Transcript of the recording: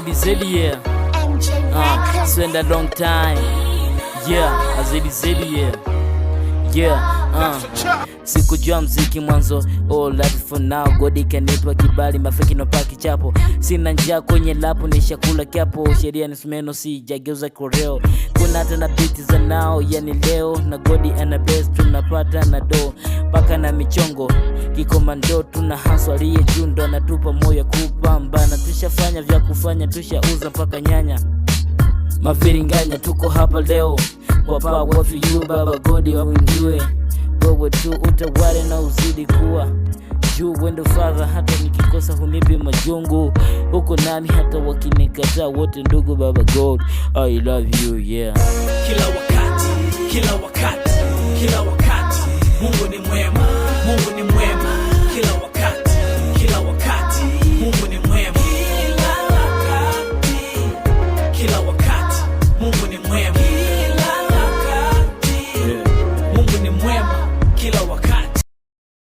Azedi, yeah. It's been a long time. Yeah, Azedi, yeah. Yeah, sikujua mziki mwanzo, all life for now. God kanipa kibali, mafiki no paki chapo. Sina njaa kwenye lapo, nishakula kiapo. Sheria ni sumeno, si jageuza koreo. Kuna hata na beat za nao, yani leo. Na God ana best, tunapata na do. Paka na michongo, kikomando. Tuna haswa liye jundo, anatupa moyo kupambana. Tushafanya vya kufanya, tushauza mpaka nyanya. Mafiringanya tuko hapa leo. Kwa power for you baba God wawingiwe. Wewe tu utawale na uzidi kuwa juu, wendo father. Hata nikikosa hunipi majungu. Huko nami hata wakinikataa wote ndugu baba God, I love you, yeah. Kila wakati, kila wakati, kila wakati Mungu ni mwema, Mungu ni mwema.